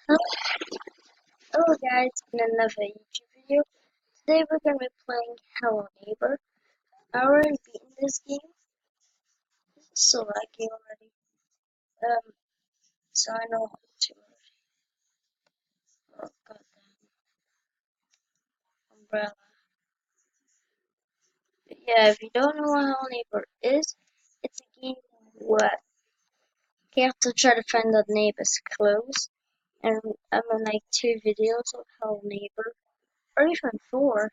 Hello guys, in another YouTube video. Today we're gonna be playing Hello Neighbor. I already beaten this game. This is so laggy already. So I know how to oh goddamn umbrella. But yeah, if you don't know what Hello Neighbor is, it's a game where you have to try to find the neighbor's clothes. And I'm in like 2 videos of Hello Neighbor, or even 4.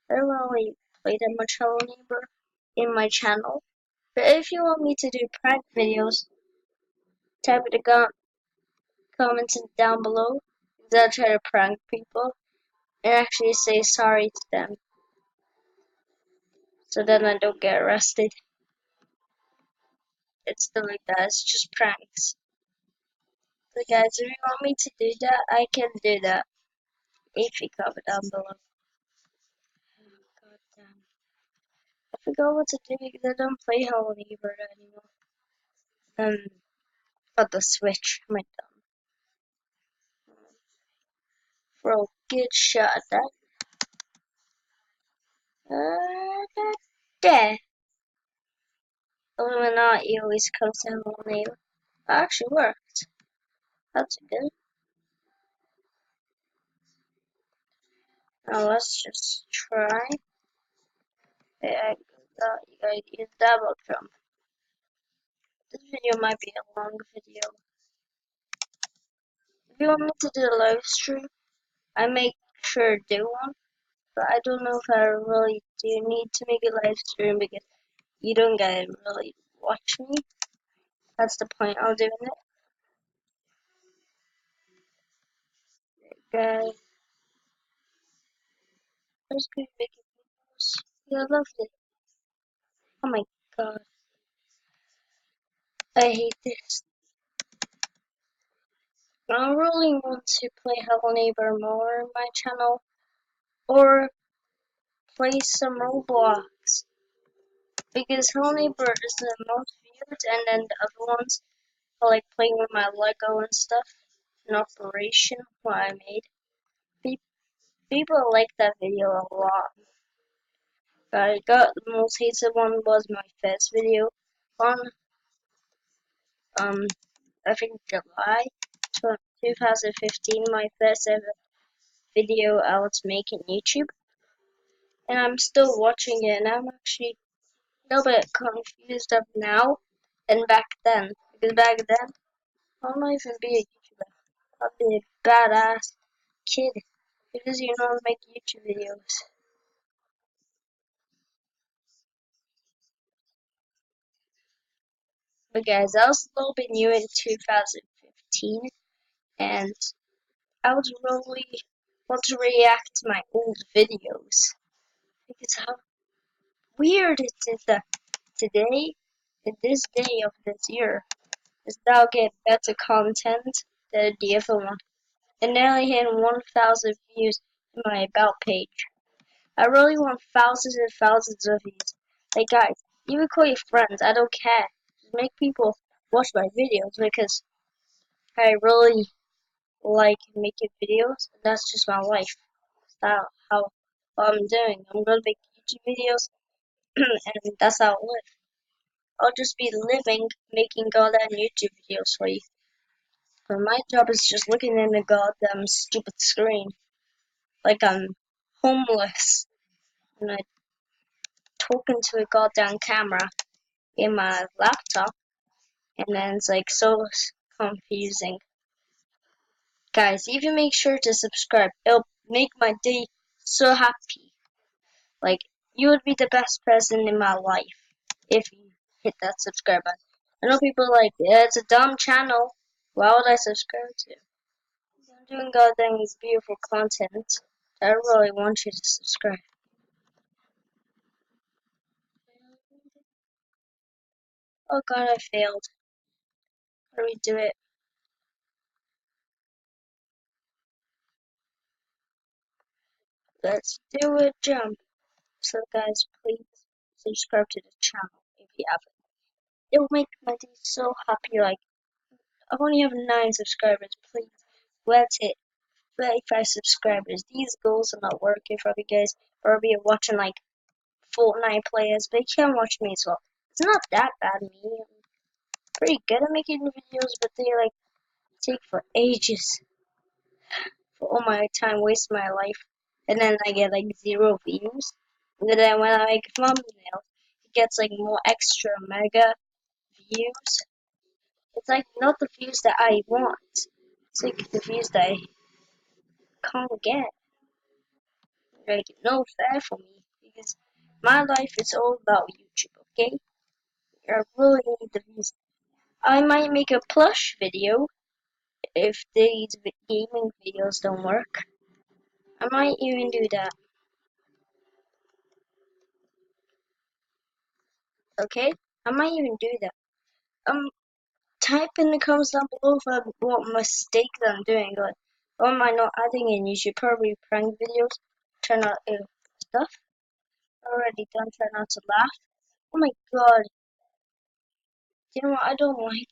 I don't really play that much Hello Neighbor in my channel. But if you want me to do prank videos, type in the comments down below. I'll try to prank people and actually say sorry to them, so then I don't get arrested. It's still like that. It's just pranks. So guys, if you want me to do that, I can do that. If you comment down below. God damn. I forgot what to do because I don't play Hello Neighbor anymore. For the Switch, my dumb. Bro, good shot at that. There. Illuminati always comes to Hello Neighbor. That actually worked. That's good. Now let's just try. Yeah, you gotta use double jump. This video might be a long video. If you want me to do a live stream, I make sure to do one. But I don't know if I really do need to make a live stream because you don't get to really watch me. That's the point of doing it. Guys, I'm just gonna make videos. Yeah, lovely. Oh my god, I hate this. I really want to play Hello Neighbor more on my channel, or play some Roblox, because Hello Neighbor is the most viewed, and then the other ones are like playing with my Lego and stuff. An operation what I made. People like that video a lot. I got the most hated one was my first video on um I think July 2015, my first ever video I was making YouTube, and I'm still watching it, and I'm actually a little bit confused of now and back then, because back then I might even be a YouTuber. I'll be a badass kid because you know I make YouTube videos. But guys, I was a little bit new in 2015, and I was really want to react to my old videos because how weird it is that today, in this day of this year, is now get better content than the other one. And nearly hit 1,000 views in my about page. I really want thousands and thousands of these. Like guys, even call your friends, I don't care. Just make people watch my videos because I really like making videos, and that's just my life. That's how I'm doing. I'm gonna make YouTube videos, and that's how I live. I'll just be living, making goddamn YouTube videos for you. But my job is just looking in the goddamn stupid screen, like I'm homeless, and I talking to a goddamn camera in my laptop, and then it's like so confusing. Guys, even make sure to subscribe. It'll make my day so happy. Like, you would be the best person in my life if you hit that subscribe button. I know people are like, yeah, it's a dumb channel. Why would I subscribe to? I'm doing goddamn beautiful content. I really want you to subscribe. Oh god, I failed. How do we do it? Let's do a jump. So guys, please subscribe to the channel if you haven't. It will make my day so happy. Like, I only have 9 subscribers. Please let's hit 35 subscribers. These goals are not working for you guys. Probably you're watching like Fortnite players, but you can watch me as well. It's not that bad, me. I'm pretty good at making videos, but they like take for ages. For all my time, waste my life, and then I get like 0 views. And then when I make thumbnails, it gets like more extra mega views. It's like not the views that I want. It's like the views that I can't get. Like no fair for me because my life is all about YouTube. Okay, I really need the views. I might make a plush video if these gaming videos don't work. I might even do that. Okay, I might even do that. Type in the comments down below for what mistakes I'm doing. Like, what am I not adding in? You should probably prank videos. Try not stuff. Already done. Try not to laugh. Oh my god. You know what? I don't like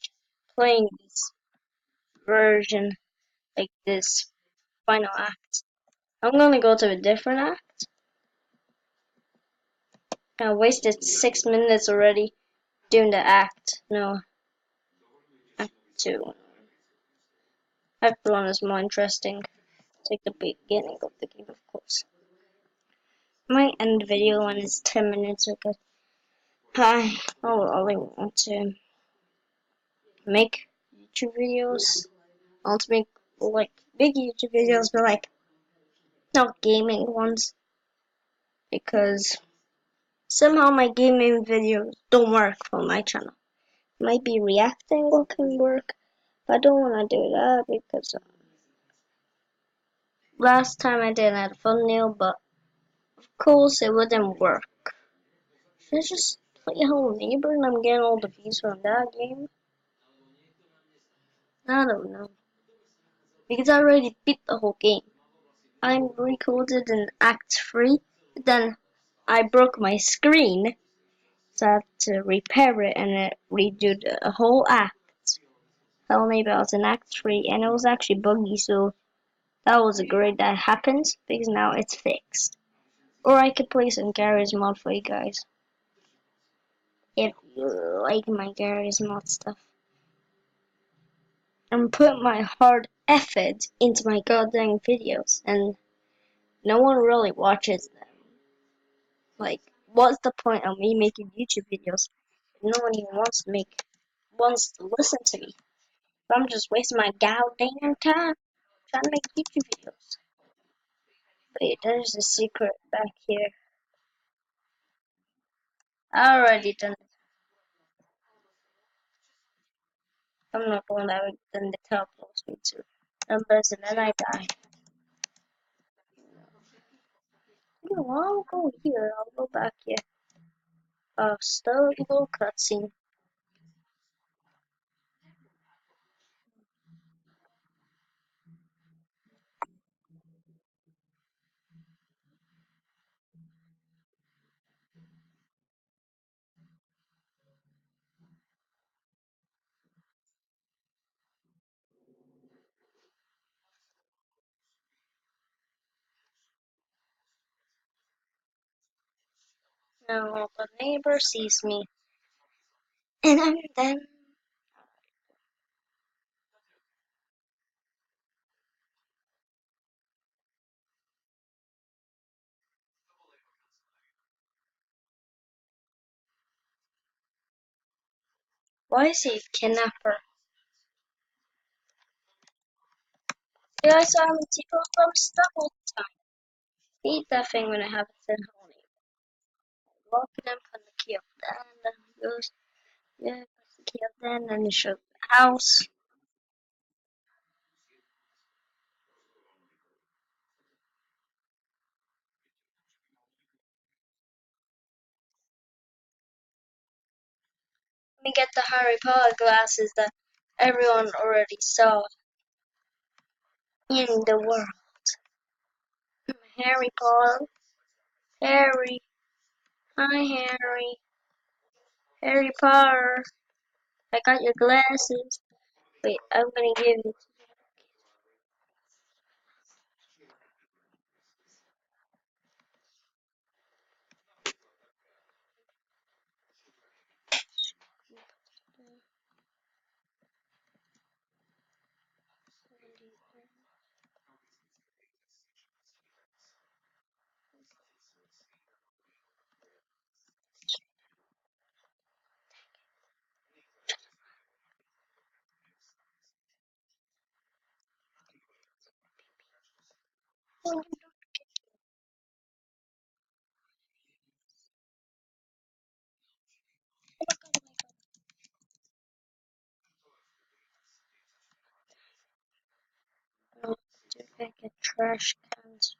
playing this version like this final act. I'm gonna go to a different act. I wasted 6 minutes already doing the act. No, act 2. Act 1 is more interesting. Take the beginning of the game, of course. My end video when it's 10 minutes because I only want to make YouTube videos. I want to make like big YouTube videos, but like not gaming ones because somehow my gaming videos don't work for my channel. Might be reacting what can work, but I don't want to do that because last time I did a thumbnail, but of course it wouldn't work. Should I just play Hello Neighbor and I'm getting all the views from that game? I don't know. Because I already beat the whole game. I'm recorded in Act 3, then I broke my screen, so I had to repair it and redo the whole act. Hello Neighbor was in Act 3 and it was actually buggy, so that was great that happened because now it's fixed. Or I could play some Garry's Mod for you guys. If you like my Garry's Mod stuff. I'm putting my hard effort into my goddamn videos and no one really watches them. Like, what's the point of me making YouTube videos if no one even wants to listen to me? I'm just wasting my goddamn time trying to make YouTube videos. Wait, there's a secret back here. I already done it. I'm not going that way, then the teleports me to numbers and then I die. You know, I'll go here, I'll go back here. Still little cutscene. Now the neighbor sees me. And then why is he a kidnapper? Yeah, I saw him in T-Pose Bum stuff all the time. Eat that thing when it happens in Honey. Locking him, put the key up there, and then he goes, yeah, puts the key up there, and then he shows the house. Let me get the Harry Potter glasses that everyone already saw in the world. Harry Potter. Harry. Hi, Harry. Harry Potter. I got your glasses. Wait, I'm gonna give you. Oh, do I get trash cans?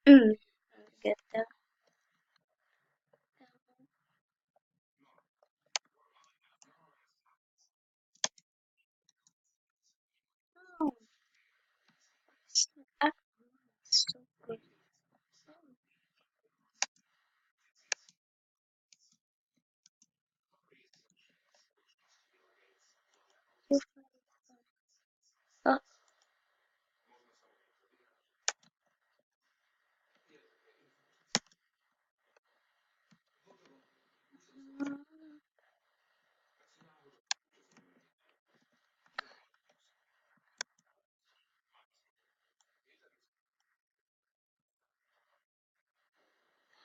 I'll get that. Oh, it's so good. Oh,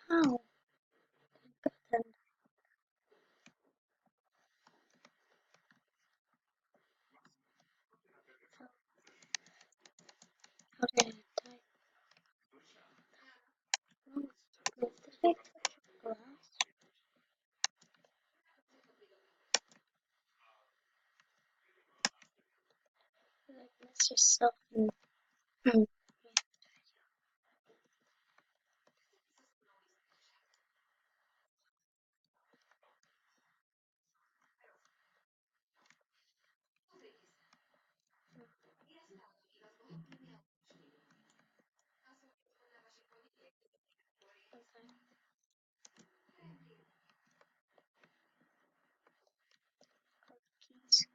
how? Then how did I die? Oh, good. Did I touch glass? Like mess yourself in. Keys.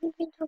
Maybe no